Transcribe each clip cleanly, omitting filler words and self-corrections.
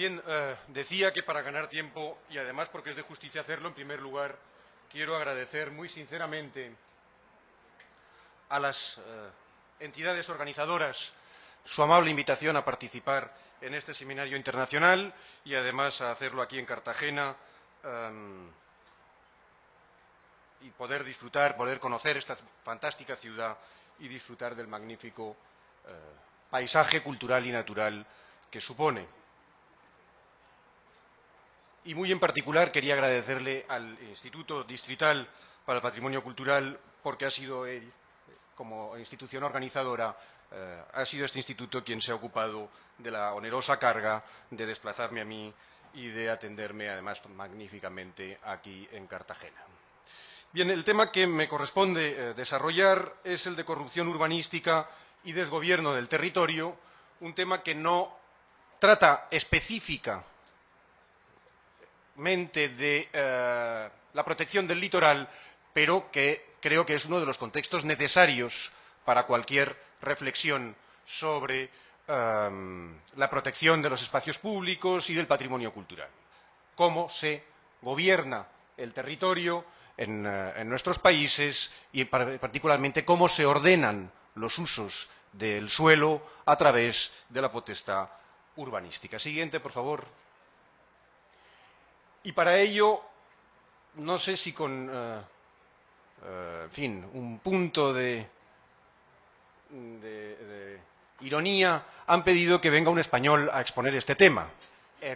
Bien, decía que para ganar tiempo, y además porque es de justicia hacerlo, en primer lugar, quiero agradecer muy sinceramente a las entidades organizadoras su amable invitación a participar en este seminario internacional y además a hacerlo aquí en Cartagena y poder disfrutar, poder conocer esta fantástica ciudad y disfrutar del magnífico paisaje cultural y natural que supone. Y muy en particular quería agradecerle al Instituto Distrital para el Patrimonio Cultural porque ha sido él, como institución organizadora, ha sido este instituto quien se ha ocupado de la onerosa carga de desplazarme a mí y de atenderme, además, magníficamente aquí en Cartagena. Bien, el tema que me corresponde desarrollar es el de corrupción urbanística y desgobierno del territorio, un tema que no trata específicamente de la protección del litoral, pero que creo que es uno de los contextos necesarios para cualquier reflexión sobre la protección de los espacios públicos y del patrimonio cultural. Cómo se gobierna el territorio en nuestros países y particularmente cómo se ordenan los usos del suelo a través de la potestad urbanística. Siguiente, por favor. Y para ello, no sé si con, en fin, un punto de ironía, han pedido que venga un español a exponer este tema,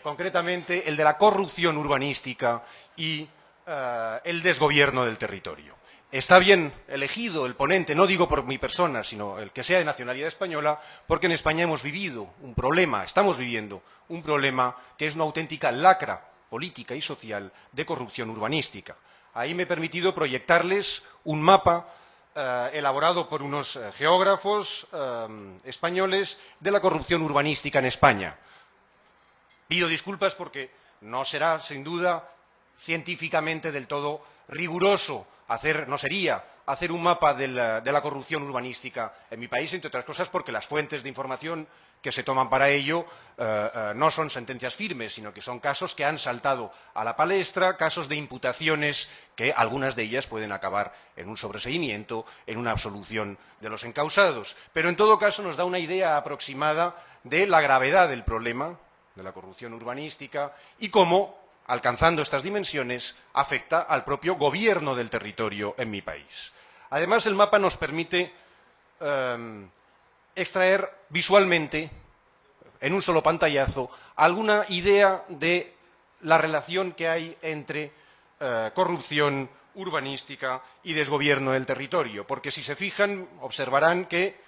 concretamente el de la corrupción urbanística y el desgobierno del territorio. Está bien elegido el ponente, no digo por mi persona, sino el que sea de nacionalidad española, porque en España hemos vivido un problema, estamos viviendo un problema que es una auténtica lacra política y social de corrupción urbanística. Ahí me he permitido proyectarles un mapa elaborado por unos geógrafos españoles de la corrupción urbanística en España. Pido disculpas porque no será, sin duda, científicamente del todo riguroso no sería hacer un mapa de la corrupción urbanística en mi país, entre otras cosas porque las fuentes de información que se toman para ello no son sentencias firmes, sino que son casos que han saltado a la palestra, casos de imputaciones que algunas de ellas pueden acabar en un sobreseimiento, en una absolución de los encausados. Pero en todo caso nos da una idea aproximada de la gravedad del problema de la corrupción urbanística y cómo, alcanzando estas dimensiones, afecta al propio gobierno del territorio en mi país. Además, el mapa nos permite extraer visualmente, en un solo pantallazo, alguna idea de la relación que hay entre corrupción urbanística y desgobierno del territorio, porque si se fijan, observarán que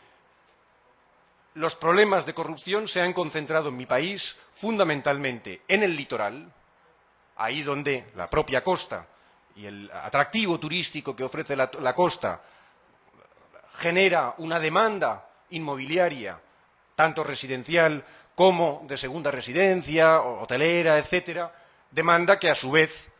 los problemas de corrupción se han concentrado en mi país fundamentalmente en el litoral, ahí donde la propia costa y el atractivo turístico que ofrece la costa genera una demanda inmobiliaria, tanto residencial como de segunda residencia, hotelera, etcétera, demanda que a su vez,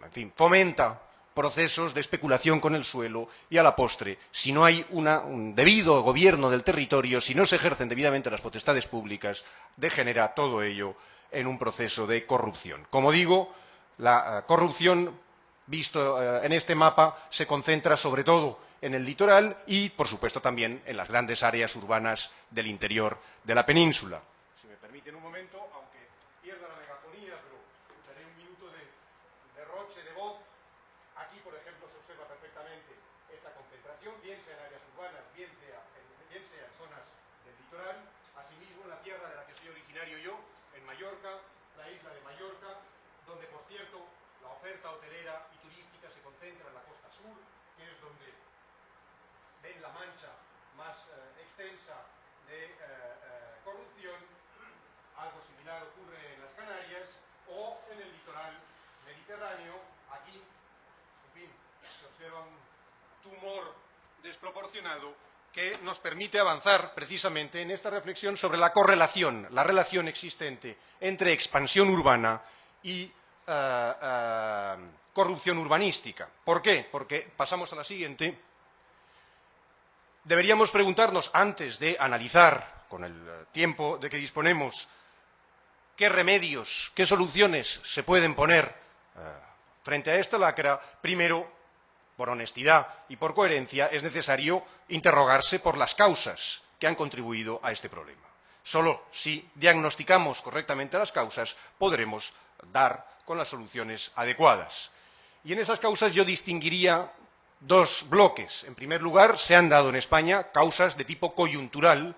en fin, fomenta procesos de especulación con el suelo y a la postre, si no hay un debido gobierno del territorio, si no se ejercen debidamente las potestades públicas, degenera todo ello en un proceso de corrupción. Como digo, la corrupción, visto en este mapa, se concentra sobre todo en el litoral y, por supuesto, también en las grandes áreas urbanas del interior de la península. Si me permiten un momento, aunque pierda la megafonía, pero daré un minuto de derroche de voz. Aquí, por ejemplo, se observa perfectamente esta concentración, bien sea en áreas urbanas, bien sea en zonas del litoral. Asimismo, en la tierra de la que soy originario yo, en Mallorca, la isla de Mallorca, donde, por cierto, la oferta hotelera y turística se concentra en la costa sur, que es donde ven la mancha más extensa de corrupción. Algo similar ocurre en las Canarias o en el litoral mediterráneo. Aquí, en fin, se observa un tumor desproporcionado que nos permite avanzar precisamente en esta reflexión sobre la correlación, la relación existente entre expansión urbana y corrupción urbanística. ¿Por qué? Porque pasamos a la siguiente. Deberíamos preguntarnos, antes de analizar, con el tiempo de que disponemos, qué remedios, qué soluciones se pueden poner frente a esta lacra, primero, por honestidad y por coherencia, es necesario interrogarse por las causas que han contribuido a este problema. Solo si diagnosticamos correctamente las causas podremos dar con las soluciones adecuadas. Y en esas causas yo distinguiría dos bloques. En primer lugar, se han dado en España causas de tipo coyuntural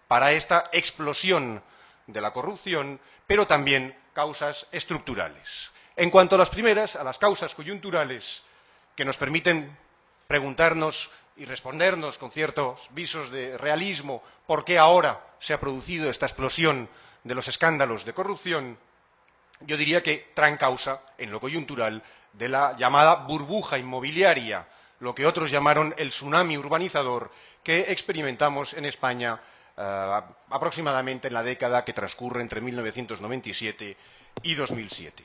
para esta explosión de la corrupción, pero también causas estructurales. En cuanto a las primeras, a las causas coyunturales, que nos permiten preguntarnos y respondernos con ciertos visos de realismo por qué ahora se ha producido esta explosión de los escándalos de corrupción, yo diría que traen causa, en lo coyuntural, de la llamada burbuja inmobiliaria, lo que otros llamaron el tsunami urbanizador que experimentamos en España aproximadamente en la década que transcurre entre 1997 y 2007.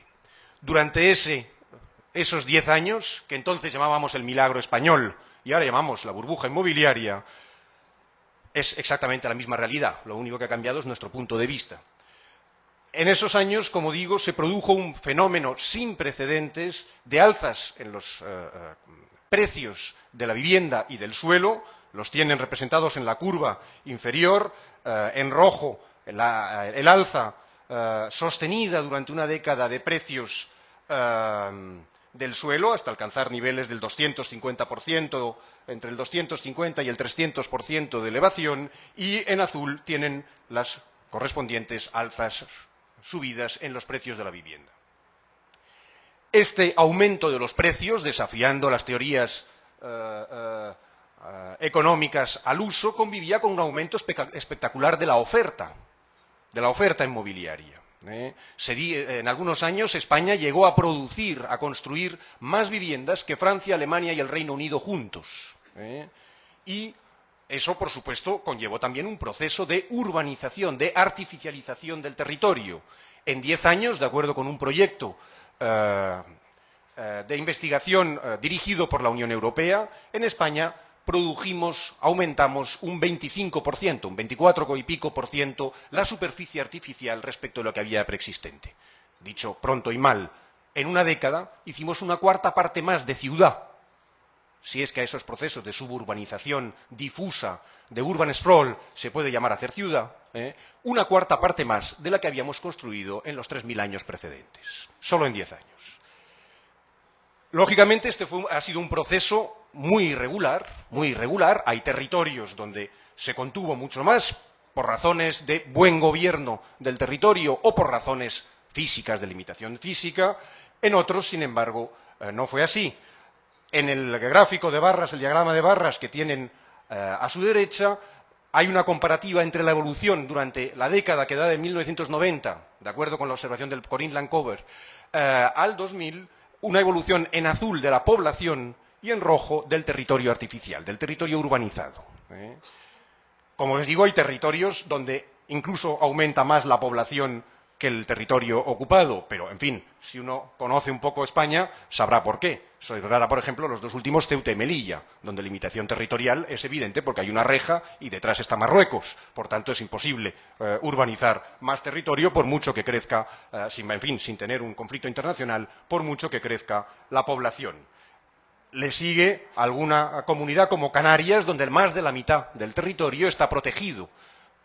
Durante esos 10 años, que entonces llamábamos el milagro español y ahora llamamos la burbuja inmobiliaria, es exactamente la misma realidad. Lo único que ha cambiado es nuestro punto de vista. En esos años, como digo, se produjo un fenómeno sin precedentes de alzas en los precios de la vivienda y del suelo. Los tienen representados en la curva inferior, en rojo, el alza sostenida durante una década de precios del suelo hasta alcanzar niveles del 250%, entre el 250 y el 300% de elevación, y en azul tienen las correspondientes alzas, subidas en los precios de la vivienda. Este aumento de los precios, desafiando las teorías económicas al uso, convivía con un aumento espectacular de la oferta inmobiliaria. En algunos años España llegó a producir, a construir más viviendas que Francia, Alemania y el Reino Unido juntos. Y eso, por supuesto, conllevó también un proceso de urbanización, de artificialización del territorio. En 10 años, de acuerdo con un proyecto de investigación dirigido por la Unión Europea, en España aumentamos un 25%, un 24 y pico por ciento, la superficie artificial respecto de lo que había preexistente. Dicho pronto y mal, en una década hicimos una cuarta parte más de ciudad, si es que a esos procesos de suburbanización difusa, de urban sprawl, se puede llamar hacer ciudad, una cuarta parte más de la que habíamos construido en los 3000 años precedentes, solo en 10 años. Lógicamente, este ha sido un proceso muy irregular. Hay territorios donde se contuvo mucho más por razones de buen gobierno del territorio o por razones físicas, de limitación física. En otros, sin embargo, no fue así. En el gráfico de barras, el diagrama de barras que tienen a su derecha, hay una comparativa entre la evolución durante la década que da de 1990, de acuerdo con la observación del Corinne Lancover, al 2000, una evolución en azul de la población y en rojo del territorio artificial, del territorio urbanizado. Como les digo, hay territorios donde incluso aumenta más la población que el territorio ocupado, pero, en fin, si uno conoce un poco España, sabrá por qué. Se rara, por ejemplo, los dos últimos, Ceuta y Melilla, donde la limitación territorial es evidente porque hay una reja y detrás está Marruecos. Por tanto, es imposible urbanizar más territorio por mucho que crezca, sin tener un conflicto internacional, por mucho que crezca la población. Le sigue alguna comunidad como Canarias, donde más de la mitad del territorio está protegido.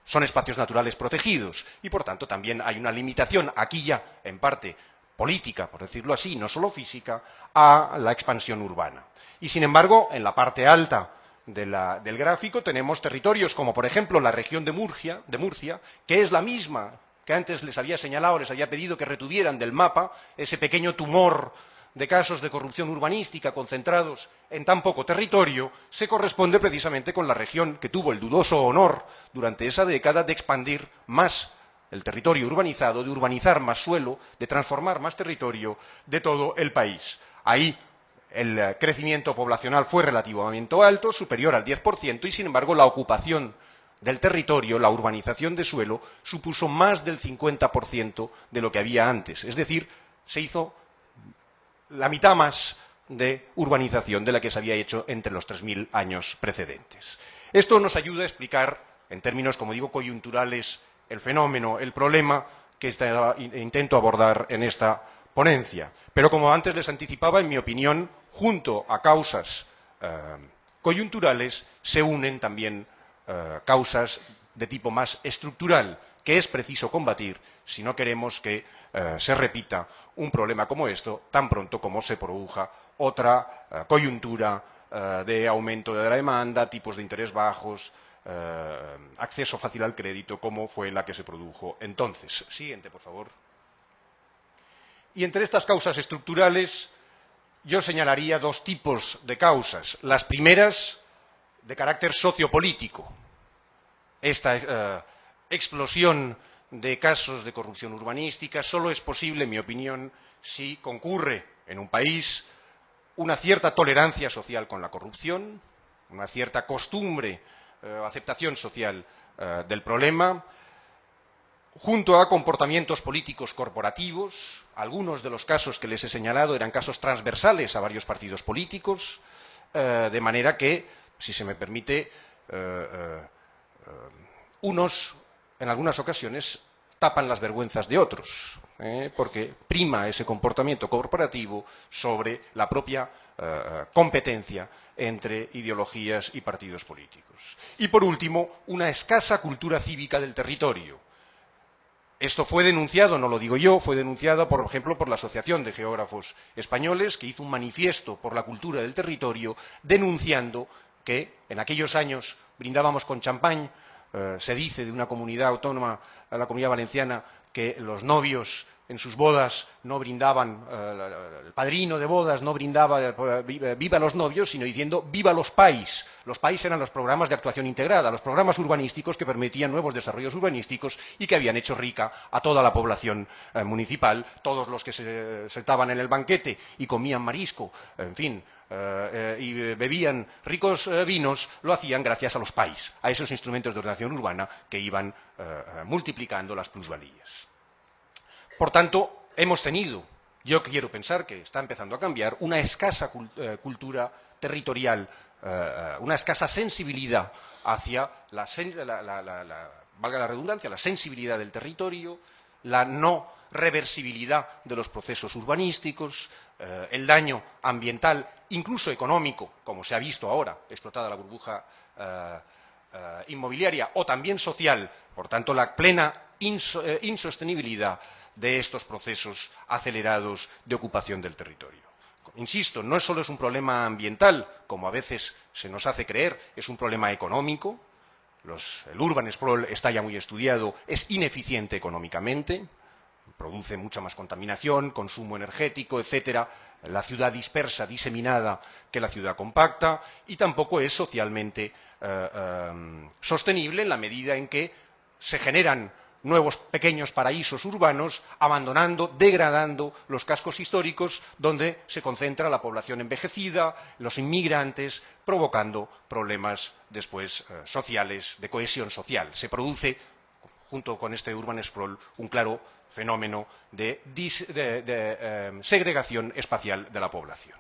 Son espacios naturales protegidos y, por tanto, también hay una limitación, aquí ya, en parte política, por decirlo así, no solo física, a la expansión urbana. Y, sin embargo, en la parte alta del gráfico tenemos territorios como, por ejemplo, la región de Murcia, que es la misma que antes les había señalado, les había pedido que retuvieran del mapa ese pequeño tumor de casos de corrupción urbanística concentrados en tan poco territorio, se corresponde precisamente con la región que tuvo el dudoso honor durante esa década de expandir más el territorio urbanizado, de urbanizar más suelo, de transformar más territorio de todo el país. Ahí el crecimiento poblacional fue relativamente alto, superior al 10%, y sin embargo la ocupación del territorio, la urbanización de suelo, supuso más del 50% de lo que había antes. Es decir, se hizo la mitad más de urbanización de la que se había hecho entre los 3000 años precedentes. Esto nos ayuda a explicar, en términos, como digo, coyunturales, el fenómeno, el problema que intento abordar en esta ponencia. Pero, como antes les anticipaba, en mi opinión, junto a causas coyunturales, se unen también causas de tipo más estructural, que es preciso combatir si no queremos que se repita un problema como esto tan pronto como se produzca otra coyuntura de aumento de la demanda, tipos de interés bajos, acceso fácil al crédito, como fue la que se produjo entonces. Siguiente, por favor. Y entre estas causas estructurales yo señalaría dos tipos de causas. Las primeras, de carácter sociopolítico. Esta explosión de casos de corrupción urbanística solo es posible, en mi opinión, si concurre en un país una cierta tolerancia social con la corrupción, una cierta costumbre, aceptación social del problema, junto a comportamientos políticos corporativos. Algunos de los casos que les he señalado eran casos transversales a varios partidos políticos, de manera que, si se me permite, unos, en algunas ocasiones, tapan las vergüenzas de otros, porque prima ese comportamiento corporativo sobre la propia competencia entre ideologías y partidos políticos. Y, por último, una escasa cultura cívica del territorio. Esto fue denunciado, no lo digo yo, fue denunciado, por ejemplo, por la Asociación de Geógrafos Españoles, que hizo un manifiesto por la cultura del territorio, denunciando que en aquellos años brindábamos con champán. Se dice de una comunidad autónoma, la Comunidad Valenciana, que los novios en sus bodas no brindaban, el padrino de bodas no brindaba viva los novios, sino diciendo viva los PAIs. Los PAIs eran los programas de actuación integrada, los programas urbanísticos que permitían nuevos desarrollos urbanísticos y que habían hecho rica a toda la población municipal. Todos los que se sentaban en el banquete y comían marisco, en fin, y bebían ricos vinos, lo hacían gracias a los PAIs, a esos instrumentos de ordenación urbana que iban multiplicando las plusvalías. Por tanto, hemos tenido, yo quiero pensar que está empezando a cambiar, una escasa cultura territorial, una escasa sensibilidad hacia valga la redundancia, la sensibilidad del territorio, la no reversibilidad de los procesos urbanísticos, el daño ambiental, incluso económico, como se ha visto ahora, explotada la burbuja inmobiliaria, o también social, por tanto, la plena insostenibilidad de estos procesos acelerados de ocupación del territorio. Insisto, no solo es un problema ambiental, como a veces se nos hace creer, es un problema económico. El urban sprawl está ya muy estudiado, es ineficiente económicamente, produce mucha más contaminación, consumo energético, etcétera, la ciudad dispersa, diseminada, que la ciudad compacta, y tampoco es socialmente sostenible en la medida en que se generan nuevos pequeños paraísos urbanos, abandonando, degradando los cascos históricos donde se concentra la población envejecida, los inmigrantes, provocando problemas después sociales, de cohesión social. Se produce, junto con este urban sprawl, un claro fenómeno de segregación espacial de la población.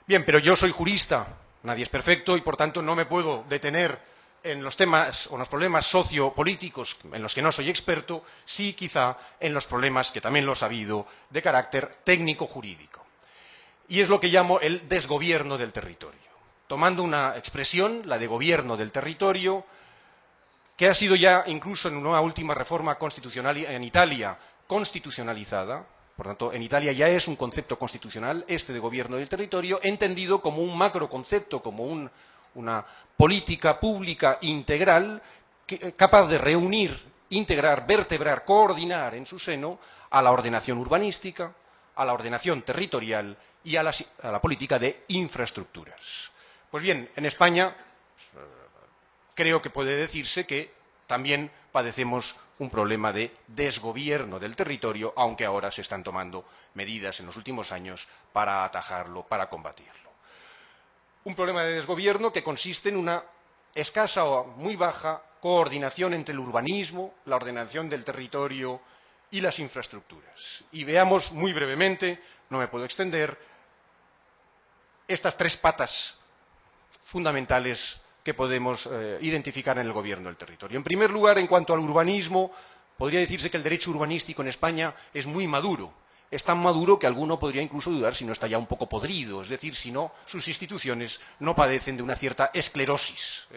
Bien, pero yo soy jurista, nadie es perfecto y por tanto no me puedo detener en los temas o en los problemas sociopolíticos en los que no soy experto, sí quizá en los problemas, que también los ha habido, de carácter técnico-jurídico. Y es lo que llamo el desgobierno del territorio. Tomando una expresión, la de gobierno del territorio, que ha sido ya incluso en una última reforma constitucional en Italia constitucionalizada. Por tanto, en Italia ya es un concepto constitucional, este de gobierno del territorio, entendido como un macroconcepto, como una política pública integral capaz de reunir, integrar, vertebrar, coordinar en su seno a la ordenación urbanística, a la ordenación territorial y a la política de infraestructuras. Pues bien, en España creo que puede decirse que también padecemos un problema de desgobierno del territorio, aunque ahora se están tomando medidas en los últimos años para atajarlo, para combatirlo. Un problema de desgobierno que consiste en una escasa o muy baja coordinación entre el urbanismo, la ordenación del territorio y las infraestructuras. Y veamos muy brevemente, no me puedo extender, estas tres patas fundamentales que podemos identificar en el gobierno del territorio. En primer lugar, en cuanto al urbanismo, podría decirse que el derecho urbanístico en España es muy maduro. Es tan maduro que alguno podría incluso dudar si no está ya un poco podrido, es decir, si no, sus instituciones no padecen de una cierta esclerosis,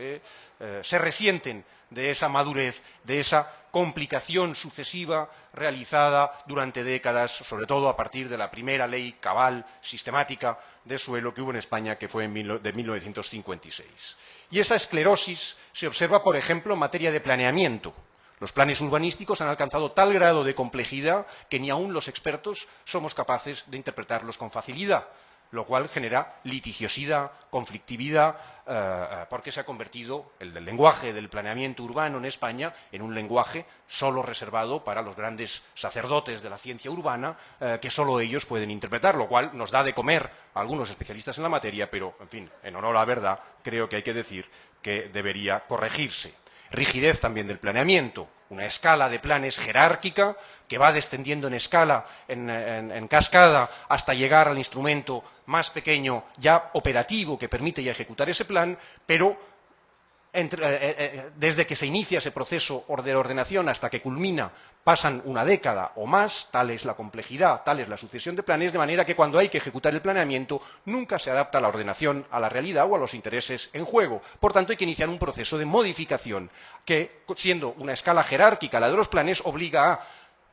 se resienten de esa madurez, de esa complicación sucesiva realizada durante décadas, sobre todo a partir de la primera ley cabal sistemática de suelo que hubo en España, que fue de 1956. Y esa esclerosis se observa, por ejemplo, en materia de planeamiento. Los planes urbanísticos han alcanzado tal grado de complejidad que ni aun los expertos somos capaces de interpretarlos con facilidad, lo cual genera litigiosidad, conflictividad, porque se ha convertido el lenguaje del planeamiento urbano en España en un lenguaje solo reservado para los grandes sacerdotes de la ciencia urbana, que solo ellos pueden interpretar, lo cual nos da de comer a algunos especialistas en la materia, pero, en fin, en honor a la verdad, creo que hay que decir que debería corregirse. Rigidez también del planeamiento, una escala de planes jerárquica que va descendiendo en escala, en cascada, hasta llegar al instrumento más pequeño, ya operativo, que permite ya ejecutar ese plan, pero desde que se inicia ese proceso de ordenación hasta que culmina pasan una década o más, tal es la complejidad, tal es la sucesión de planes, de manera que cuando hay que ejecutar el planeamiento nunca se adapta la ordenación a la realidad o a los intereses en juego. Por tanto, hay que iniciar un proceso de modificación que, siendo una escala jerárquica la de los planes, obliga a,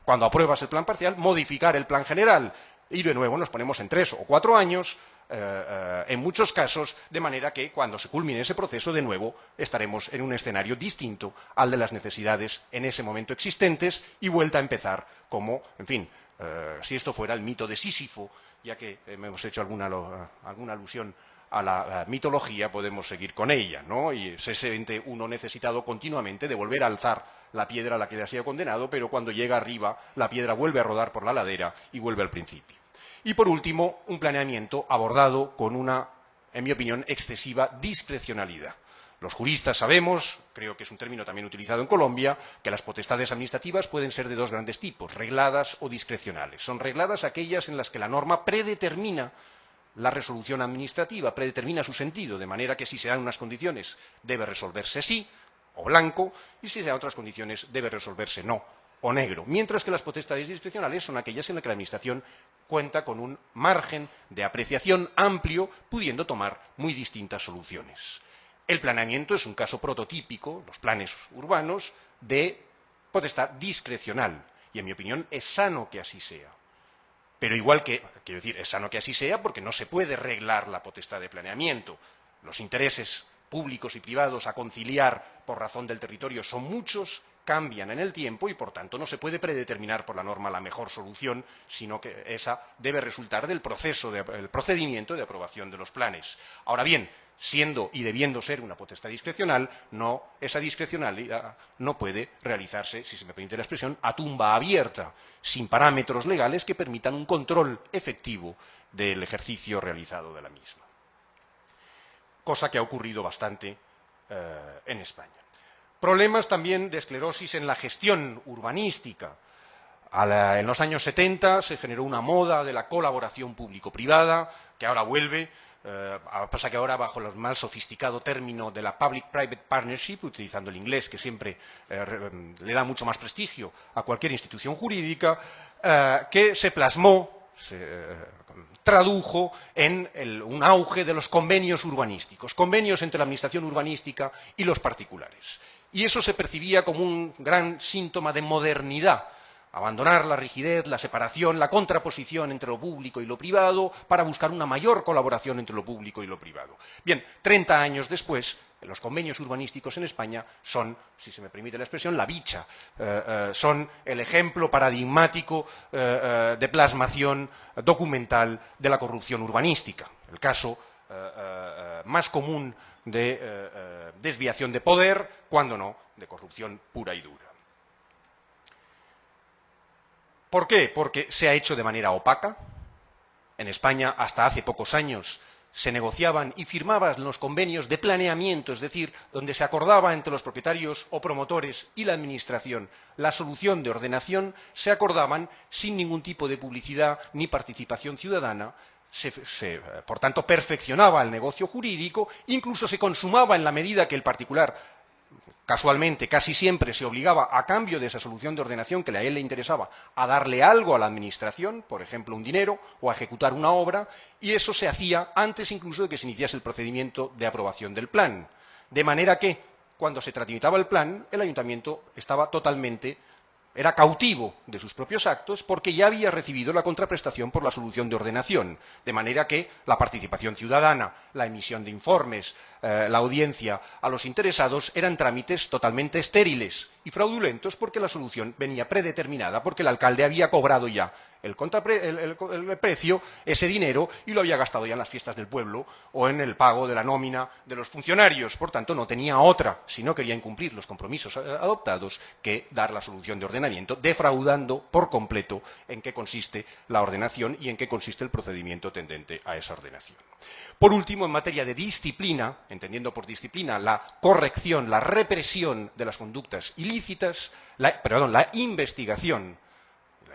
cuando apruebas el plan parcial, modificar el plan general. Y de nuevo nos ponemos en 3 o 4 años, en muchos casos, de manera que cuando se culmine ese proceso, de nuevo, estaremos en un escenario distinto al de las necesidades en ese momento existentes y vuelta a empezar como, en fin, si esto fuera el mito de Sísifo, ya que hemos hecho alguna alusión a la mitología, podemos seguir con ella, ¿no? Y se siente uno necesitado continuamente de volver a alzar la piedra a la que le ha sido condenado, pero cuando llega arriba, la piedra vuelve a rodar por la ladera y vuelve al principio. Y, por último, un planeamiento abordado con una, en mi opinión, excesiva discrecionalidad. Los juristas sabemos, creo que es un término también utilizado en Colombia, que las potestades administrativas pueden ser de dos grandes tipos, regladas o discrecionales. Son regladas aquellas en las que la norma predetermina la resolución administrativa, predetermina su sentido, de manera que si se dan unas condiciones debe resolverse sí o blanco, y si se dan otras condiciones debe resolverse no o negro, mientras que las potestades discrecionales son aquellas en las que la Administración cuenta con un margen de apreciación amplio, pudiendo tomar muy distintas soluciones. El planeamiento es un caso prototípico, los planes urbanos, de potestad discrecional, y en mi opinión es sano que así sea. Pero igual que, quiero decir, es sano que así sea porque no se puede reglar la potestad de planeamiento. Los intereses públicos y privados a conciliar por razón del territorio son muchos, cambian en el tiempo y, por tanto, no se puede predeterminar por la norma la mejor solución, sino que esa debe resultar del procedimiento de aprobación de los planes. Ahora bien, siendo y debiendo ser una potestad discrecional, esa discrecionalidad no puede realizarse, si se me permite la expresión, a tumba abierta, sin parámetros legales que permitan un control efectivo del ejercicio realizado de la misma. Cosa que ha ocurrido bastante en España. Problemas también de esclerosis en la gestión urbanística. En los años 70 se generó una moda de la colaboración público-privada, que ahora vuelve. Pasa que ahora bajo el más sofisticado término de la Public-Private Partnership, utilizando el inglés, que siempre le da mucho más prestigio a cualquier institución jurídica, que se plasmó, se tradujo en un auge de los convenios urbanísticos, convenios entre la Administración urbanística y los particulares. Y eso se percibía como un gran síntoma de modernidad, abandonar la rigidez, la separación, la contraposición entre lo público y lo privado para buscar una mayor colaboración entre lo público y lo privado. Bien, 30 años después, los convenios urbanísticos en España son, si se me permite la expresión, la bicha, son el ejemplo paradigmático de plasmación documental de la corrupción urbanística. El caso más común de desviación de poder, cuando no, de corrupción pura y dura. ¿Por qué? Porque se ha hecho de manera opaca. En España, hasta hace pocos años, se negociaban y firmaban los convenios de planeamiento, es decir, donde se acordaba entre los propietarios o promotores y la Administración la solución de ordenación, se acordaban sin ningún tipo de publicidad ni participación ciudadana. Por tanto, perfeccionaba el negocio jurídico, incluso se consumaba en la medida que el particular Casualmente, casi siempre se obligaba, a cambio de esa solución de ordenación que a él le interesaba, a darle algo a la administración, por ejemplo, un dinero, o a ejecutar una obra, y eso se hacía antes incluso de que se iniciase el procedimiento de aprobación del plan. De manera que, cuando se tramitaba el plan, el ayuntamiento era cautivo de sus propios actos porque ya había recibido la contraprestación por la solución de ordenación, de manera que la participación ciudadana, la emisión de informes, la audiencia a los interesados eran trámites totalmente estériles y fraudulentos porque la solución venía predeterminada, porque el alcalde había cobrado ya el precio, ese dinero, y lo había gastado ya en las fiestas del pueblo o en el pago de la nómina de los funcionarios. Por tanto, no tenía otra, si no quería incumplir los compromisos adoptados, que dar la solución de ordenamiento, defraudando por completo en qué consiste la ordenación y en qué consiste el procedimiento tendente a esa ordenación. Por último, en materia de disciplina, entendiendo por disciplina la corrección, la represión de las conductas ilícitas, la investigación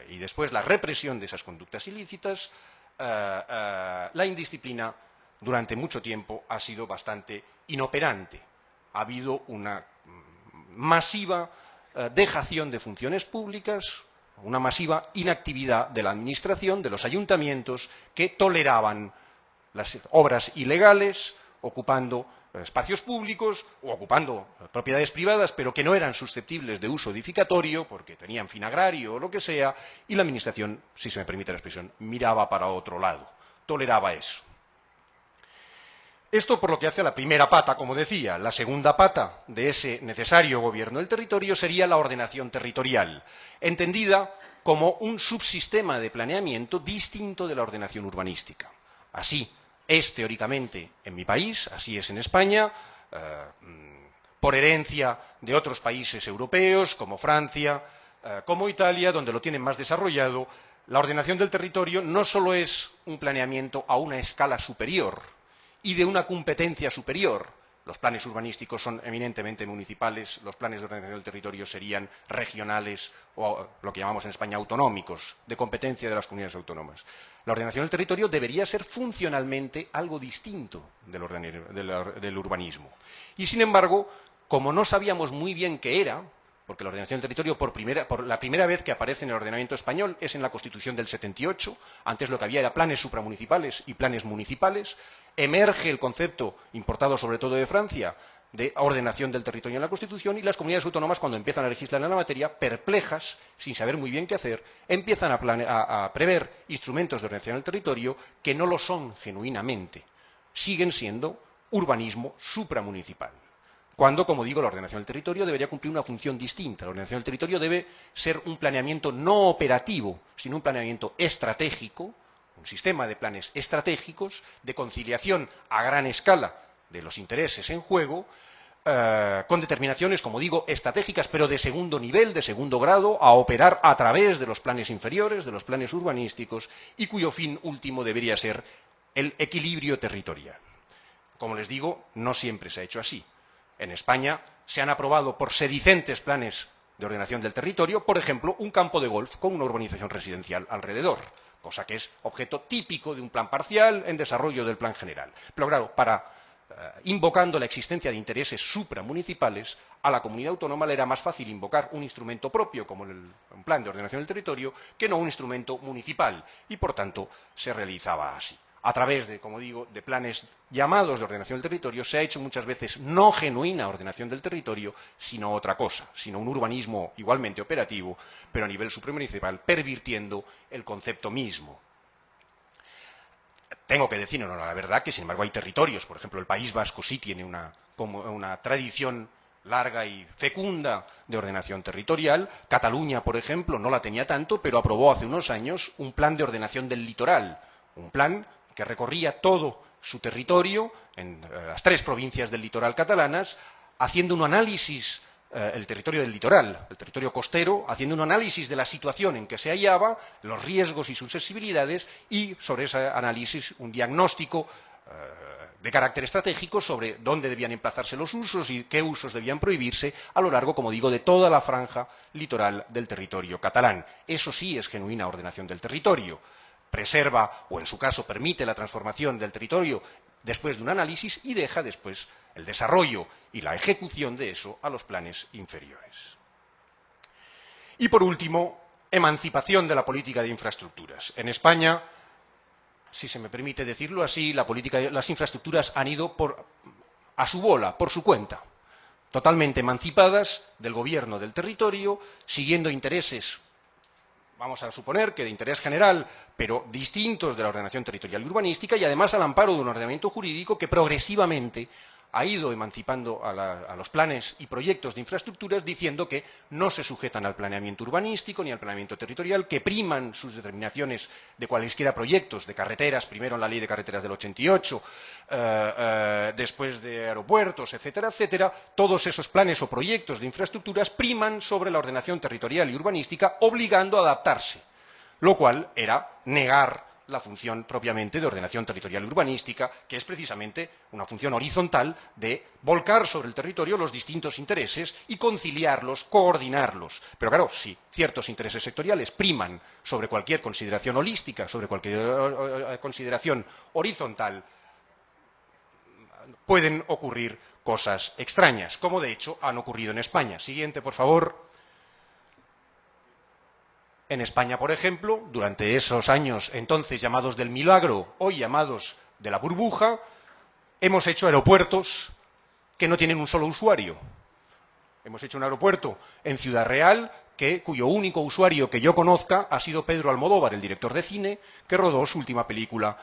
y después la represión de esas conductas ilícitas, la indisciplina durante mucho tiempo ha sido bastante inoperante. Ha habido una masiva dejación de funciones públicas, una masiva inactividad de la administración, de los ayuntamientos, que toleraban las obras ilegales, ocupando espacios públicos o ocupando propiedades privadas, pero que no eran susceptibles de uso edificatorio porque tenían fin agrario o lo que sea, y la Administración, si se me permite la expresión, miraba para otro lado, toleraba eso. Esto por lo que hace a la primera pata, como decía. La segunda pata de ese necesario gobierno del territorio sería la ordenación territorial, entendida como un subsistema de planeamiento distinto de la ordenación urbanística. Así es teóricamente en mi país, así es en España, por herencia de otros países europeos, como Francia, como Italia, donde lo tienen más desarrollado. La ordenación del territorio no solo es un planeamiento a una escala superior y de una competencia superior. Los planes urbanísticos son eminentemente municipales, los planes de ordenación del territorio serían regionales o lo que llamamos en España autonómicos, de competencia de las comunidades autónomas. La ordenación del territorio debería ser funcionalmente algo distinto del urbanismo. Y, sin embargo, como no sabíamos muy bien qué era, porque la ordenación del territorio por la primera vez que aparece en el ordenamiento español es en la Constitución del 78, antes lo que había era planes supramunicipales y planes municipales, emerge el concepto, importado sobre todo de Francia, de ordenación del territorio en la Constitución, y las comunidades autónomas, cuando empiezan a legislar en la materia, perplejas, sin saber muy bien qué hacer, empiezan a prever instrumentos de ordenación del territorio que no lo son genuinamente, siguen siendo urbanismo supramunicipal. Cuando, como digo, la ordenación del territorio debería cumplir una función distinta. La ordenación del territorio debe ser un planeamiento no operativo, sino un planeamiento estratégico, un sistema de planes estratégicos de conciliación a gran escala de los intereses en juego, con determinaciones, como digo, estratégicas, pero de segundo nivel, de segundo grado, a operar a través de los planes inferiores, de los planes urbanísticos, y cuyo fin último debería ser el equilibrio territorial. Como les digo, no siempre se ha hecho así. En España se han aprobado por sedicentes planes de ordenación del territorio, por ejemplo, un campo de golf con una urbanización residencial alrededor, cosa que es objeto típico de un plan parcial en desarrollo del plan general. Pero claro, invocando la existencia de intereses supramunicipales, a la comunidad autónoma le era más fácil invocar un instrumento propio, como un plan de ordenación del territorio, que no un instrumento municipal, y por tanto se realizaba así. A través de, como digo, de planes llamados de ordenación del territorio, se ha hecho muchas veces no genuina ordenación del territorio, sino otra cosa, sino un urbanismo igualmente operativo, pero a nivel supramunicipal, pervirtiendo el concepto mismo. Tengo que decir, no, la verdad, que sin embargo hay territorios, por ejemplo, el País Vasco sí tiene una tradición larga y fecunda de ordenación territorial. Cataluña, por ejemplo, no la tenía tanto, pero aprobó hace unos años un plan de ordenación del litoral, un plan que recorría todo su territorio, en las 3 provincias del litoral catalanas, haciendo un análisis, el territorio del litoral, el territorio costero, haciendo un análisis de la situación en que se hallaba, los riesgos y susceptibilidades, y sobre ese análisis un diagnóstico de carácter estratégico sobre dónde debían emplazarse los usos y qué usos debían prohibirse a lo largo, como digo, de toda la franja litoral del territorio catalán. Eso sí es genuina ordenación del territorio. Preserva, o en su caso permite, la transformación del territorio después de un análisis y deja después el desarrollo y la ejecución de eso a los planes inferiores. Y por último, emancipación de la política de infraestructuras. En España, si se me permite decirlo así, las infraestructuras han ido a su bola, por su cuenta, totalmente emancipadas del gobierno del territorio, siguiendo intereses, vamos a suponer que de interés general, pero distintos de la ordenación territorial y urbanística, y además al amparo de un ordenamiento jurídico que progresivamente ha ido emancipando a los planes y proyectos de infraestructuras, diciendo que no se sujetan al planeamiento urbanístico ni al planeamiento territorial, que priman sus determinaciones de cualesquiera proyectos de carreteras, primero en la Ley de Carreteras del 88, después de aeropuertos, etcétera, etcétera. Todos esos planes o proyectos de infraestructuras priman sobre la ordenación territorial y urbanística, obligando a adaptarse, lo cual era negar la función propiamente de ordenación territorial y urbanística, que es precisamente una función horizontal de volcar sobre el territorio los distintos intereses y conciliarlos, coordinarlos. Pero claro, si ciertos intereses sectoriales priman sobre cualquier consideración holística, sobre cualquier consideración horizontal, pueden ocurrir cosas extrañas, como de hecho han ocurrido en España. Siguiente, por favor. En España, por ejemplo, durante esos años entonces llamados del milagro, hoy llamados de la burbuja, hemos hecho aeropuertos que no tienen un solo usuario. Hemos hecho un aeropuerto en Ciudad Real cuyo único usuario que yo conozca ha sido Pedro Almodóvar, el director de cine, que rodó su última película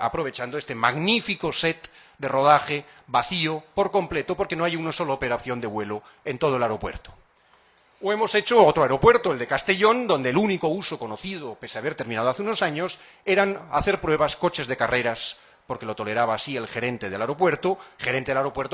aprovechando este magnífico set de rodaje vacío por completo porque no hay una sola operación de vuelo en todo el aeropuerto. O hemos hecho otro aeropuerto, el de Castellón, donde el único uso conocido, pese a haber terminado hace unos años, eran hacer pruebas coches de carreras, porque lo toleraba así el gerente del aeropuerto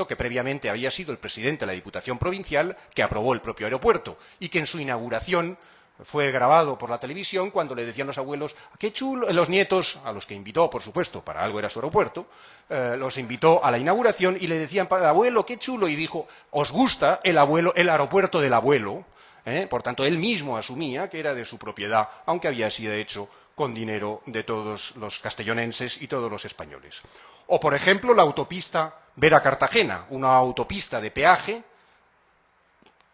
que previamente había sido el presidente de la Diputación Provincial, que aprobó el propio aeropuerto, y que en su inauguración fue grabado por la televisión cuando le decían los abuelos, qué chulo, los nietos, a los que invitó, por supuesto, para algo era su aeropuerto, los invitó a la inauguración y le decían, abuelo, qué chulo, y dijo, ¿os gusta el aeropuerto del abuelo? Por tanto, él mismo asumía que era de su propiedad, aunque había sido hecho con dinero de todos los castellonenses y todos los españoles. O, por ejemplo, la autopista Vera-Cartagena, una autopista de peaje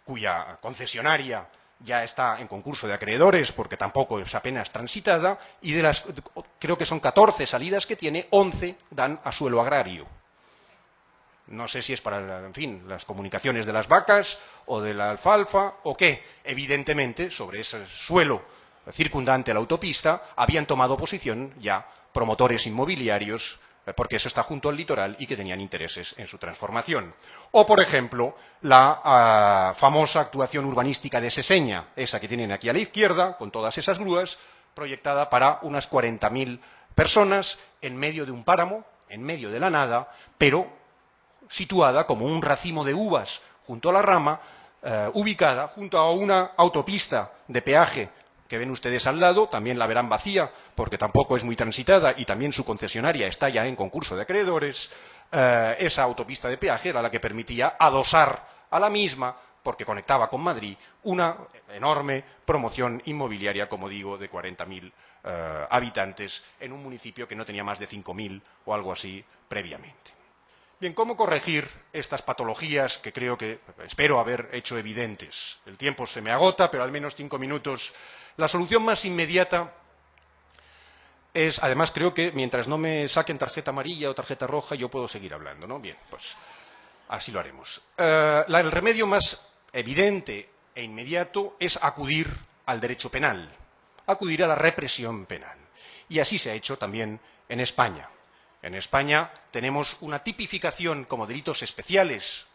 cuya concesionaria ya está en concurso de acreedores porque tampoco es apenas transitada y de las, creo que son 14 salidas que tiene, 11 dan a suelo agrario. No sé si es para, en fin, las comunicaciones de las vacas o de la alfalfa o qué. Evidentemente, sobre ese suelo circundante a la autopista habían tomado posición ya promotores inmobiliarios porque eso está junto al litoral y que tenían intereses en su transformación. O, por ejemplo, la famosa actuación urbanística de Seseña, esa que tienen aquí a la izquierda, con todas esas grúas, proyectada para unas 40.000 personas en medio de un páramo, en medio de la nada, pero situada como un racimo de uvas junto a la rama, ubicada junto a una autopista de peaje que ven ustedes al lado, también la verán vacía porque tampoco es muy transitada y también su concesionaria está ya en concurso de acreedores. Esa autopista de peaje era la que permitía adosar a la misma, porque conectaba con Madrid, una enorme promoción inmobiliaria, como digo, de 40.000 habitantes en un municipio que no tenía más de 5.000 o algo así previamente. Bien, ¿cómo corregir estas patologías que espero haber hecho evidentes? El tiempo se me agota, pero al menos 5 minutos. La solución más inmediata es, además creo que mientras no me saquen tarjeta amarilla o tarjeta roja, yo puedo seguir hablando, ¿no? Bien, pues así lo haremos. El remedio más evidente e inmediato es acudir al derecho penal, acudir a la represión penal. Y así se ha hecho también en España. En España tenemos una tipificación como delitos especiales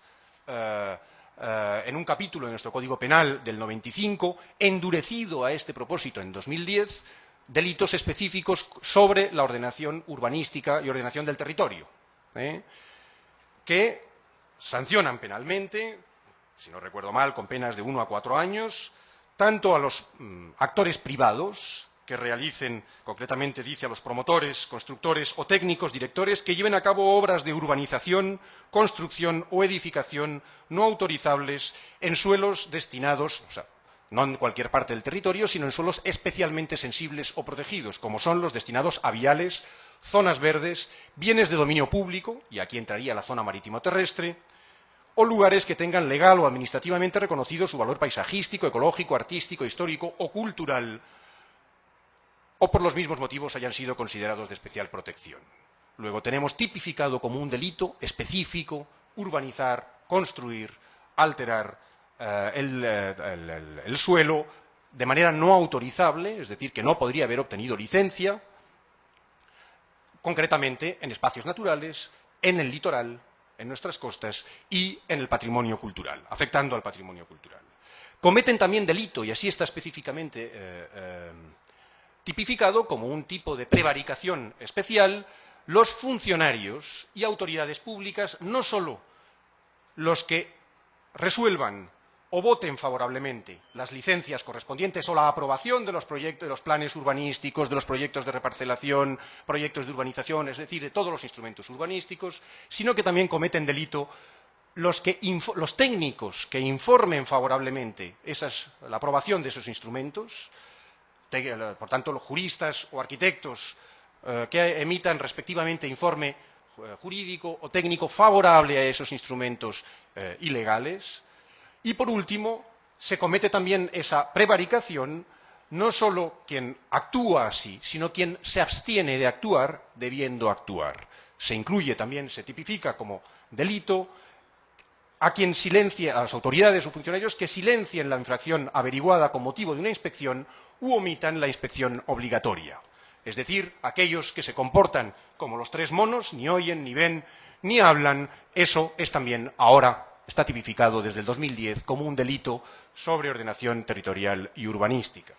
en un capítulo de nuestro Código Penal del 95, endurecido a este propósito en 2010, delitos específicos sobre la ordenación urbanística y ordenación del territorio, que sancionan penalmente, si no recuerdo mal, con penas de 1 a 4 años, tanto a los actores privados que realicen, concretamente dice a los promotores, constructores o técnicos directores que lleven a cabo obras de urbanización, construcción o edificación no autorizables en suelos destinados, o sea, no en cualquier parte del territorio, sino en suelos especialmente sensibles o protegidos, como son los destinados a viales, zonas verdes, bienes de dominio público, y aquí entraría la zona marítimo-terrestre, o lugares que tengan legal o administrativamente reconocido su valor paisajístico, ecológico, artístico, histórico o cultural, o por los mismos motivos hayan sido considerados de especial protección. Luego tenemos tipificado como un delito específico urbanizar, construir, alterar el suelo de manera no autorizable, es decir, que no podría haber obtenido licencia, concretamente en espacios naturales, en el litoral, en nuestras costas y en el patrimonio cultural, afectando al patrimonio cultural. Cometen también delito, y así está específicamente tipificado como un tipo de prevaricación especial, los funcionarios y autoridades públicas, no solo los que resuelvan o voten favorablemente las licencias correspondientes o la aprobación de los proyectos, de los planes urbanísticos, de los proyectos de reparcelación, proyectos de urbanización, es decir, de todos los instrumentos urbanísticos, sino que también cometen delito los técnicos que informen favorablemente la aprobación de esos instrumentos, por tanto, los juristas o arquitectos que emitan respectivamente informe jurídico o técnico favorable a esos instrumentos ilegales. Y, por último, se comete también esa prevaricación no solo quien actúa así, sino quien se abstiene de actuar debiendo actuar. Se incluye también, se tipifica como delito a quien silencia, a las autoridades o funcionarios que silencien la infracción averiguada con motivo de una inspección u omitan la inspección obligatoria. Es decir, aquellos que se comportan como los tres monos, ni oyen, ni ven, ni hablan, eso es también ahora está tipificado desde el 2010 como un delito sobre ordenación territorial y urbanística.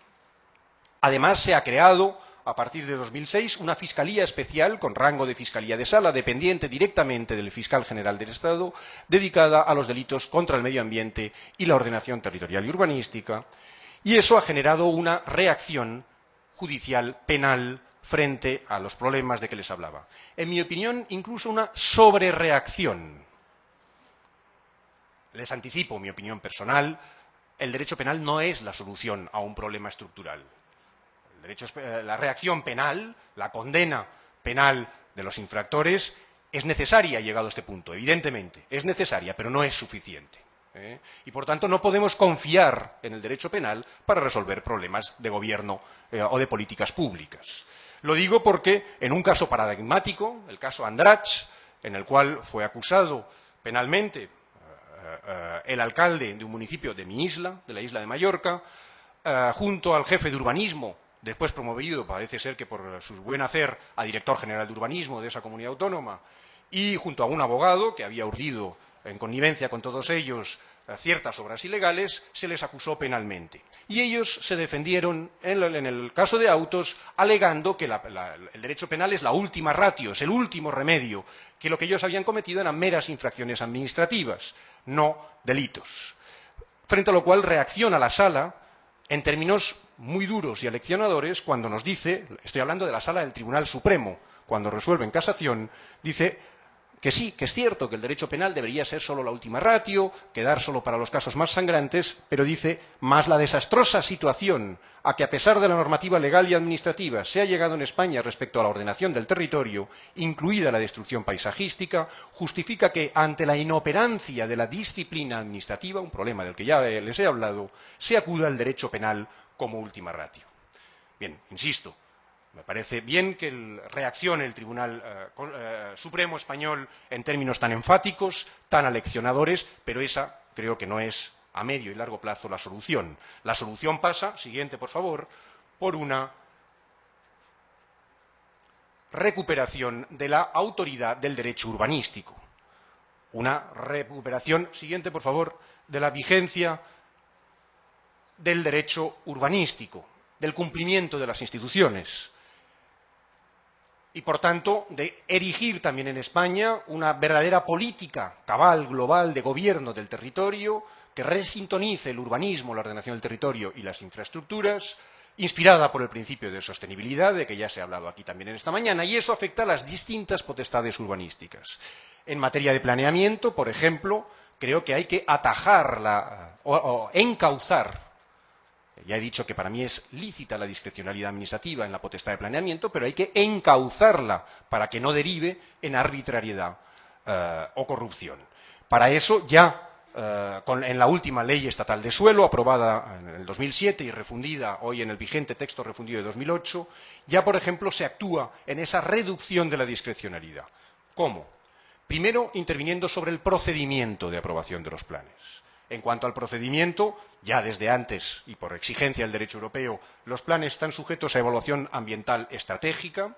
Además, se ha creado, a partir de 2006, una Fiscalía Especial con rango de Fiscalía de Sala, dependiente directamente del Fiscal General del Estado, dedicada a los delitos contra el medio ambiente y la ordenación territorial y urbanística, y eso ha generado una reacción judicial penal frente a los problemas de que les hablaba. En mi opinión, incluso una sobrereacción. Les anticipo mi opinión personal, el derecho penal no es la solución a un problema estructural. La reacción penal, la condena penal de los infractores es necesaria llegado a este punto, evidentemente, es necesaria, pero no es suficiente. Y, por tanto, no podemos confiar en el derecho penal para resolver problemas de gobierno o de políticas públicas. Lo digo porque, en un caso paradigmático, el caso Andratx, en el cual fue acusado penalmente el alcalde de un municipio de mi isla, de la isla de Mallorca, junto al jefe de urbanismo, después promovido, parece ser que por su buen hacer, a director general de urbanismo de esa comunidad autónoma, y junto a un abogado que había urdido en connivencia con todos ellos ciertas obras ilegales, se les acusó penalmente. Y ellos se defendieron en el caso de Autos alegando que el derecho penal es la última ratio, es el último remedio, que lo que ellos habían cometido eran meras infracciones administrativas, no delitos. Frente a lo cual reacciona la Sala en términos muy duros y aleccionadores cuando nos dice, estoy hablando de la Sala del Tribunal Supremo, cuando resuelve en casación, dice que sí, que es cierto que el derecho penal debería ser solo la última ratio, quedar solo para los casos más sangrantes, pero dice, más la desastrosa situación a que a pesar de la normativa legal y administrativa se ha llegado en España respecto a la ordenación del territorio, incluida la destrucción paisajística, justifica que ante la inoperancia de la disciplina administrativa, un problema del que ya les he hablado, se acuda al derecho penal como última ratio. Bien, insisto. Me parece bien que reaccione el Tribunal Supremo español en términos tan enfáticos, tan aleccionadores, pero esa creo que no es a medio y largo plazo la solución. La solución pasa, siguiente por favor, por una recuperación de la autoridad del derecho urbanístico. Una recuperación, siguiente por favor, de la vigencia del derecho urbanístico, del cumplimiento de las instituciones. Y, por tanto, de erigir también en España una verdadera política cabal, global, de gobierno del territorio, que resintonice el urbanismo, la ordenación del territorio y las infraestructuras, inspirada por el principio de sostenibilidad, de que ya se ha hablado aquí también en esta mañana, y eso afecta a las distintas potestades urbanísticas. En materia de planeamiento, por ejemplo, creo que hay que atajar o encauzar Ya he dicho que para mí es lícita la discrecionalidad administrativa en la potestad de planeamiento, pero hay que encauzarla para que no derive en arbitrariedad o corrupción. Para eso ya en la última ley estatal de suelo, aprobada en el 2007 y refundida hoy en el vigente texto refundido de 2008, ya, por ejemplo, se actúa en esa reducción de la discrecionalidad. ¿Cómo? Primero, interviniendo sobre el procedimiento de aprobación de los planes. En cuanto al procedimiento, ya desde antes y por exigencia del derecho europeo, los planes están sujetos a evaluación ambiental estratégica,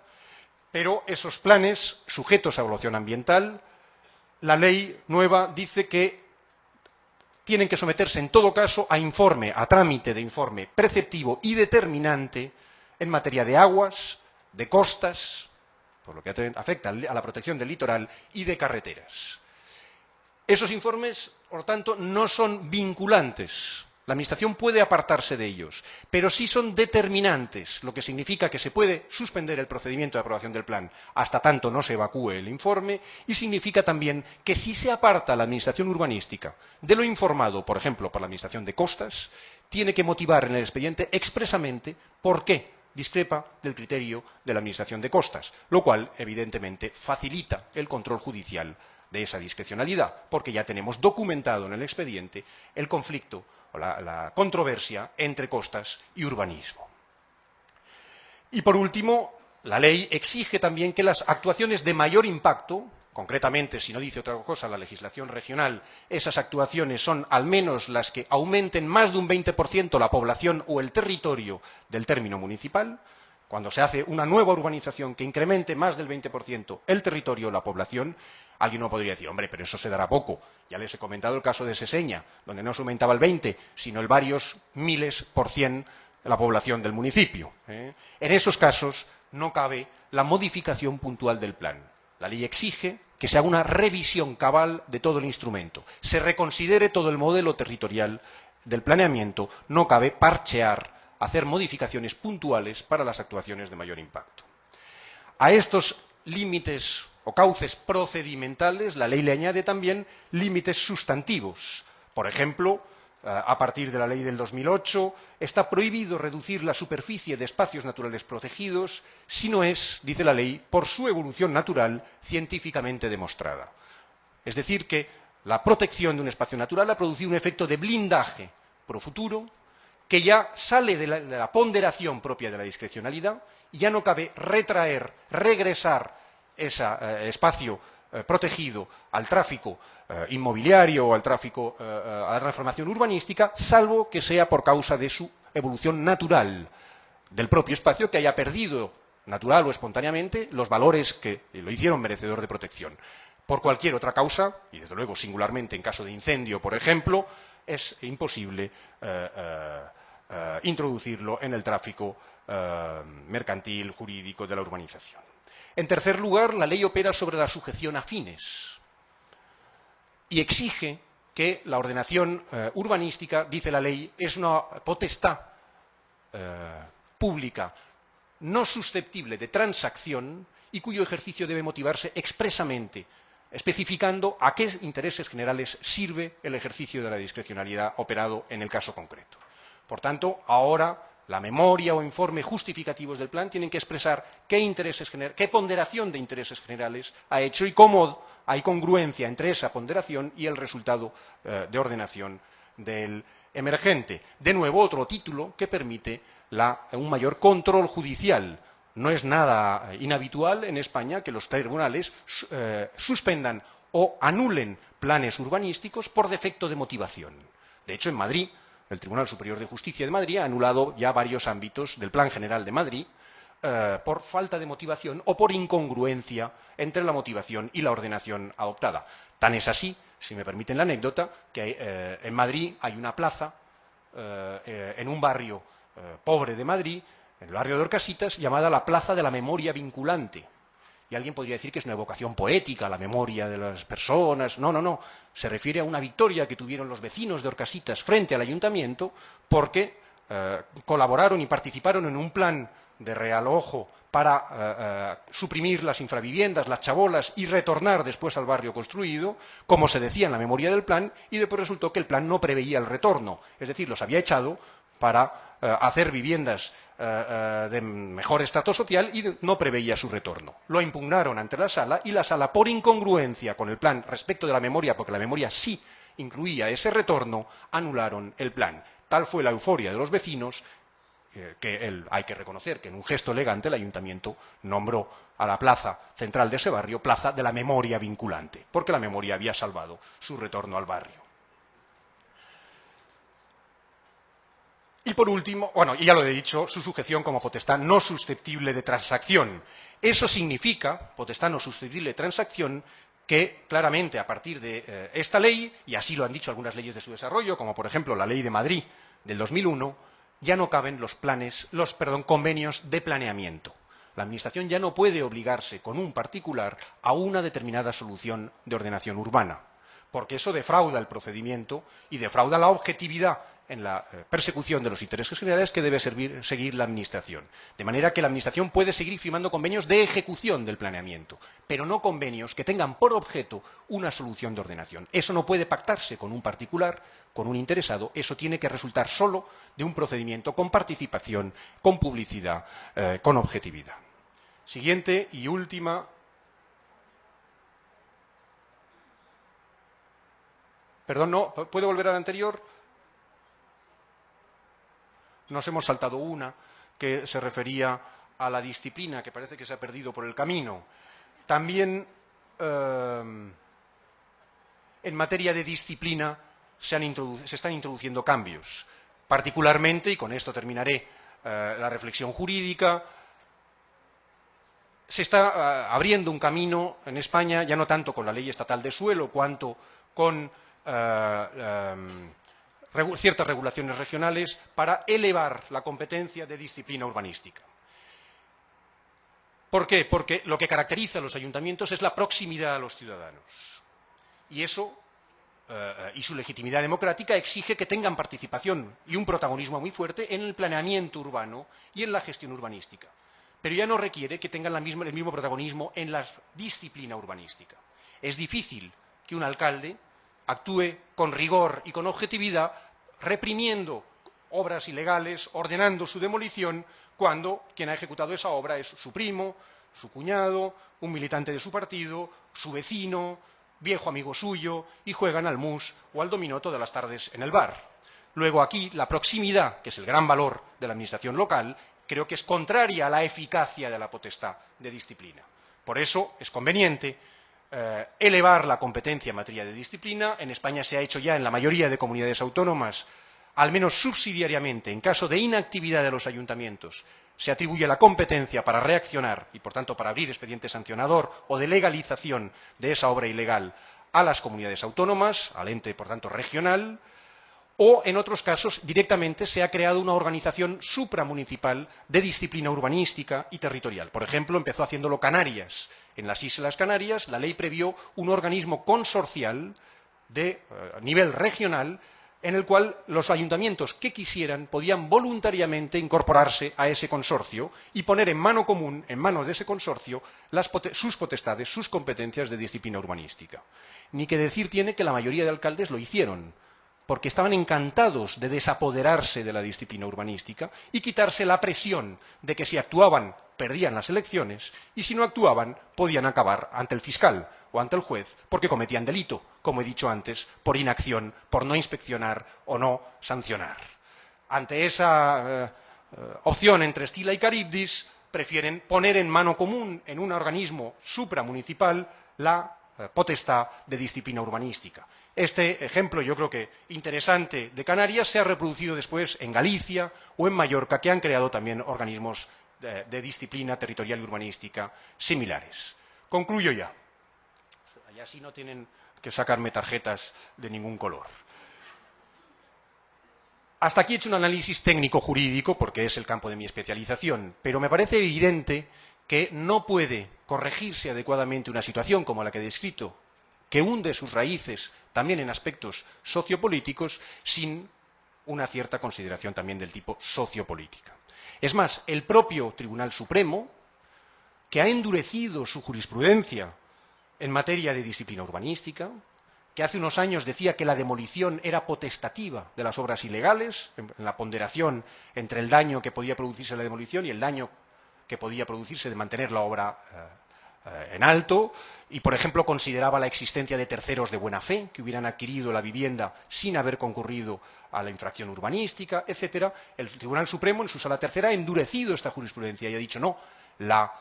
pero esos planes sujetos a evaluación ambiental, la ley nueva dice que tienen que someterse en todo caso a informe, a trámite de informe preceptivo y determinante en materia de aguas, de costas, por lo que afecta a la protección del litoral, y de carreteras. Esos informes, por lo tanto, no son vinculantes. La Administración puede apartarse de ellos, pero sí son determinantes, lo que significa que se puede suspender el procedimiento de aprobación del plan hasta tanto no se evacúe el informe, y significa también que si se aparta la Administración urbanística de lo informado, por ejemplo, por la Administración de Costas, tiene que motivar en el expediente expresamente por qué discrepa del criterio de la Administración de Costas, lo cual, evidentemente, facilita el control judicial de esa discrecionalidad, porque ya tenemos documentado en el expediente el conflicto o la controversia entre costas y urbanismo. Y, por último, la ley exige también que las actuaciones de mayor impacto, concretamente, si no dice otra cosa la legislación regional, esas actuaciones son al menos las que aumenten más de un 20% la población o el territorio del término municipal. Cuando se hace una nueva urbanización que incremente más del 20% el territorio o la población, alguien no podría decir, hombre, pero eso se dará poco. Ya les he comentado el caso de Seseña, donde no se aumentaba el 20, sino el varios miles por cien la población del municipio. En esos casos no cabe la modificación puntual del plan. La ley exige que se haga una revisión cabal de todo el instrumento, se reconsidere todo el modelo territorial del planeamiento, no cabe parchear, hacer modificaciones puntuales para las actuaciones de mayor impacto. A estos límites o cauces procedimentales, la ley le añade también límites sustantivos. Por ejemplo, a partir de la ley del 2008, está prohibido reducir la superficie de espacios naturales protegidos si no es, dice la ley, por su evolución natural científicamente demostrada. Es decir, que la protección de un espacio natural ha producido un efecto de blindaje pro futuro que ya sale de la ponderación propia de la discrecionalidad y ya no cabe retraer, regresar ese espacio protegido al tráfico inmobiliario o al tráfico, a la transformación urbanística, salvo que sea por causa de su evolución natural del propio espacio, que haya perdido, natural o espontáneamente, los valores que lo hicieron merecedor de protección. Por cualquier otra causa, y desde luego singularmente en caso de incendio, por ejemplo, es imposible introducirlo en el tráfico mercantil, jurídico de la urbanización. En tercer lugar, la ley opera sobre la sujeción a fines y exige que la ordenación urbanística, dice la ley, es una potestad pública no susceptible de transacción y cuyo ejercicio debe motivarse expresamente, especificando a qué intereses generales sirve el ejercicio de la discrecionalidad operado en el caso concreto. Por tanto, ahora la memoria o informe justificativos del plan tienen que expresar qué ponderación de intereses generales ha hecho y cómo hay congruencia entre esa ponderación y el resultado de ordenación del emergente. De nuevo, otro título que permite un mayor control judicial. No es nada inhabitual en España que los tribunales suspendan o anulen planes urbanísticos por defecto de motivación. De hecho, en Madrid, el Tribunal Superior de Justicia de Madrid ha anulado ya varios ámbitos del Plan General de Madrid por falta de motivación o por incongruencia entre la motivación y la ordenación adoptada. Tan es así, si me permiten la anécdota, que en Madrid hay una plaza en un barrio pobre de Madrid, en el barrio de Orcasitas, llamada la Plaza de la Memoria Vinculante. Y alguien podría decir que es una evocación poética, la memoria de las personas. No, no, no. Se refiere a una victoria que tuvieron los vecinos de Orcasitas frente al ayuntamiento porque colaboraron y participaron en un plan de realojo para suprimir las infraviviendas, las chabolas y retornar después al barrio construido, como se decía en la memoria del plan, y después resultó que el plan no preveía el retorno. Es decir, los había echado para hacer viviendas de mejor estrato social y no preveía su retorno. Lo impugnaron ante la Sala y la Sala, por incongruencia con el plan respecto de la memoria, porque la memoria sí incluía ese retorno, anularon el plan. Tal fue la euforia de los vecinos que hay que reconocer que en un gesto elegante el ayuntamiento nombró a la plaza central de ese barrio plaza de la memoria vinculante, porque la memoria había salvado su retorno al barrio. Y por último, bueno, y ya lo he dicho, su sujeción como potestad no susceptible de transacción. Eso significa, potestad no susceptible de transacción, que claramente a partir de esta ley, y así lo han dicho algunas leyes de su desarrollo, como por ejemplo la Ley de Madrid del 2001, ya no caben los convenios de planeamiento. La Administración ya no puede obligarse con un particular a una determinada solución de ordenación urbana, porque eso defrauda el procedimiento y defrauda la objetividad en la persecución de los intereses generales que debe seguir la Administración. De manera que la Administración puede seguir firmando convenios de ejecución del planeamiento, pero no convenios que tengan por objeto una solución de ordenación. Eso no puede pactarse con un particular, con un interesado, eso tiene que resultar solo de un procedimiento con participación, con publicidad, con objetividad. Siguiente y última. Perdón, no, ¿puedo volver a la anterior? Nos hemos saltado una que se refería a la disciplina, que parece que se ha perdido por el camino. También en materia de disciplina se están introduciendo cambios. Particularmente, y con esto terminaré la reflexión jurídica, se está abriendo un camino en España, ya no tanto con la ley estatal de suelo, cuanto con ciertas regulaciones regionales para elevar la competencia de disciplina urbanística. ¿Por qué? Porque lo que caracteriza a los ayuntamientos es la proximidad a los ciudadanos. Y eso, y su legitimidad democrática, exige que tengan participación y un protagonismo muy fuerte en el planeamiento urbano y en la gestión urbanística. Pero ya no requiere que tengan el mismo protagonismo en la disciplina urbanística. Es difícil que un alcalde actúe con rigor y con objetividad, reprimiendo obras ilegales, ordenando su demolición, cuando quien ha ejecutado esa obra es su primo, su cuñado, un militante de su partido, su vecino, viejo amigo suyo, y juegan al mus o al dominó todas las tardes en el bar. Luego aquí la proximidad, que es el gran valor de la administración local, creo que es contraria a la eficacia de la potestad de disciplina. Por eso es conveniente elevar la competencia en materia de disciplina. En España se ha hecho ya en la mayoría de comunidades autónomas, al menos subsidiariamente, en caso de inactividad de los ayuntamientos, se atribuye la competencia para reaccionar y, por tanto, para abrir expediente sancionador o de legalización de esa obra ilegal a las comunidades autónomas, al ente, por tanto, regional, o, en otros casos, directamente se ha creado una organización supramunicipal de disciplina urbanística y territorial. Por ejemplo, empezó haciéndolo Canarias. En las Islas Canarias, la ley previó un organismo consorcial de nivel regional en el cual los ayuntamientos que quisieran podían voluntariamente incorporarse a ese consorcio y poner en mano común, en manos de ese consorcio, sus potestades, sus competencias de disciplina urbanística. Ni que decir tiene que la mayoría de alcaldes lo hicieron, porque estaban encantados de desapoderarse de la disciplina urbanística y quitarse la presión de que si actuaban perdían las elecciones y si no actuaban podían acabar ante el fiscal o ante el juez porque cometían delito, como he dicho antes, por inacción, por no inspeccionar o no sancionar. Ante esa opción entre Scylla y Charybdis, prefieren poner en mano común en un organismo supramunicipal la potestad de disciplina urbanística. Este ejemplo, yo creo que interesante, de Canarias se ha reproducido después en Galicia o en Mallorca, que han creado también organismos de disciplina territorial y urbanística similares. Concluyo ya. Y así no tienen que sacarme tarjetas de ningún color. Hasta aquí he hecho un análisis técnico-jurídico, porque es el campo de mi especialización, pero me parece evidente que no puede corregirse adecuadamente una situación como la que he descrito, que hunde sus raíces también en aspectos sociopolíticos, sin una cierta consideración también del tipo sociopolítica. Es más, el propio Tribunal Supremo, que ha endurecido su jurisprudencia en materia de disciplina urbanística, que hace unos años decía que la demolición era potestativa de las obras ilegales, en la ponderación entre el daño que podía producirse la demolición y el daño que podía producirse de mantener la obra en alto, y, por ejemplo, consideraba la existencia de terceros de buena fe que hubieran adquirido la vivienda sin haber concurrido a la infracción urbanística, etcétera. El Tribunal Supremo, en su Sala Tercera, ha endurecido esta jurisprudencia y ha dicho no, la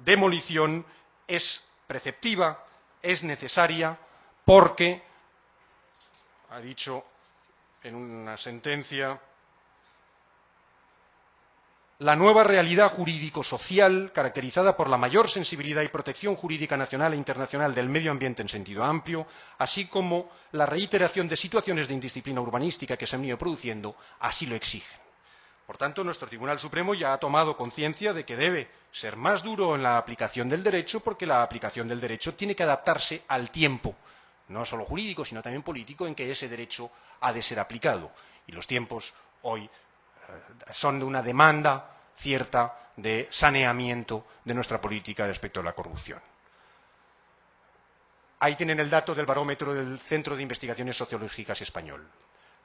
demolición es preceptiva, es necesaria, porque, ha dicho en una sentencia, la nueva realidad jurídico-social, caracterizada por la mayor sensibilidad y protección jurídica nacional e internacional del medio ambiente en sentido amplio, así como la reiteración de situaciones de indisciplina urbanística que se han ido produciendo, así lo exigen. Por tanto, nuestro Tribunal Supremo ya ha tomado conciencia de que debe ser más duro en la aplicación del derecho, porque la aplicación del derecho tiene que adaptarse al tiempo, no solo jurídico, sino también político, en que ese derecho ha de ser aplicado. Y los tiempos hoy son de una demanda cierta de saneamiento de nuestra política respecto a la corrupción. Ahí tienen el dato del barómetro del Centro de Investigaciones Sociológicas Español.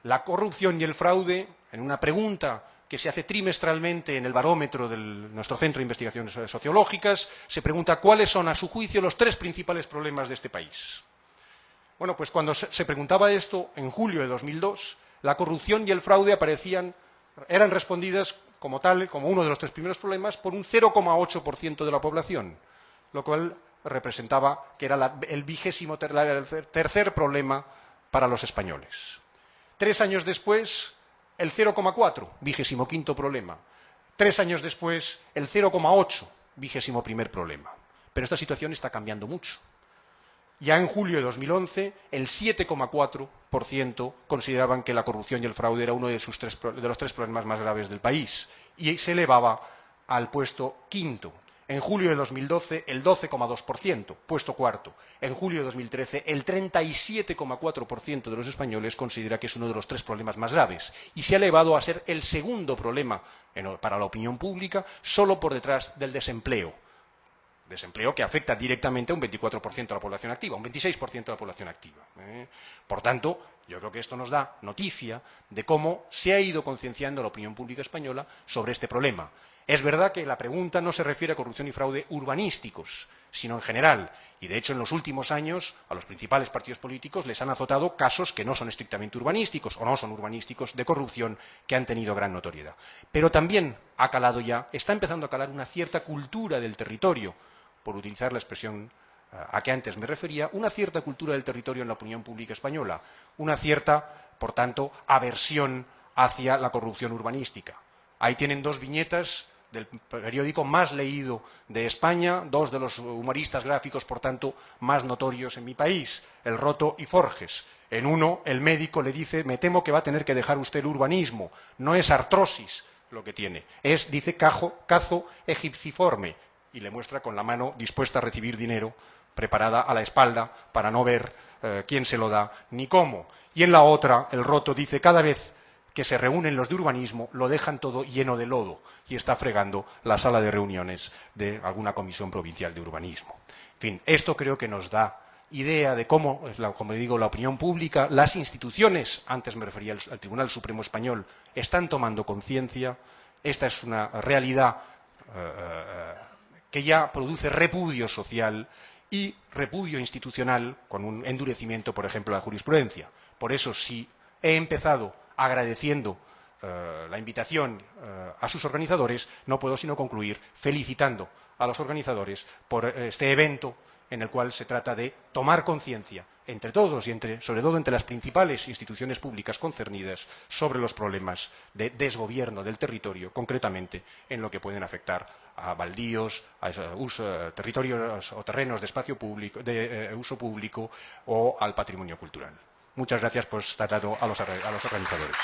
La corrupción y el fraude, en una pregunta que se hace trimestralmente en el barómetro de nuestro Centro de Investigaciones Sociológicas, se pregunta cuáles son, a su juicio, los 3 principales problemas de este país. Bueno, pues cuando se preguntaba esto, en julio de 2002, la corrupción y el fraude eran respondidas como tal, como uno de los 3 primeros problemas, por un 0,8% de la población, lo cual representaba que era el tercer problema para los españoles. 3 años después, el 0,4, 25º problema. 3 años después, el 0,8, 21º problema. Pero esta situación está cambiando mucho. Ya en julio de 2011, el 7,4% consideraban que la corrupción y el fraude era uno de los 3 problemas más graves del país, y se elevaba al puesto 5º. En julio de 2012, el 12,2%, puesto 4º. En julio de 2013, el 37,4% de los españoles considera que es uno de los 3 problemas más graves, y se ha elevado a ser el segundo problema para la opinión pública, solo por detrás del desempleo. Desempleo que afecta directamente a un 24% de la población activa, un 26% de la población activa. Por tanto, yo creo que esto nos da noticia de cómo se ha ido concienciando la opinión pública española sobre este problema. Es verdad que la pregunta no se refiere a corrupción y fraude urbanísticos, sino en general. Y, de hecho, en los últimos años, a los principales partidos políticos les han azotado casos que no son estrictamente urbanísticos o no son urbanísticos de corrupción que han tenido gran notoriedad. Pero también ha calado ya, está empezando a calar una cierta cultura del territorio, por utilizar la expresión a que antes me refería, una cierta cultura del territorio en la opinión pública española, una cierta, por tanto, aversión hacia la corrupción urbanística. Ahí tienen 2 viñetas del periódico más leído de España, 2 de los humoristas gráficos, por tanto, más notorios en mi país, El Roto y Forges. En uno, el médico le dice, me temo que va a tener que dejar usted el urbanismo, no es artrosis lo que tiene, es, dice, cazo egipciforme, y le muestra con la mano dispuesta a recibir dinero, preparada a la espalda para no ver quién se lo da ni cómo. Y en la otra, El Roto dice, cada vez que se reúnen los de urbanismo, lo dejan todo lleno de lodo y está fregando la sala de reuniones de alguna comisión provincial de urbanismo. En fin, esto creo que nos da idea de cómo, como digo, la opinión pública, las instituciones, antes me refería al Tribunal Supremo Español, están tomando conciencia. Esta es una realidad que ya produce repudio social y repudio institucional, con un endurecimiento, por ejemplo, de la jurisprudencia. Por eso, si he empezado agradeciendo la invitación a sus organizadores, no puedo sino concluir felicitando a los organizadores por este evento en el cual se trata de tomar conciencia entre todos y sobre todo entre las principales instituciones públicas concernidas sobre los problemas de desgobierno del territorio, concretamente en lo que pueden afectar a baldíos, a territorios o terrenos de espacio público, de uso público o al patrimonio cultural. Muchas gracias por estar dado a los organizadores.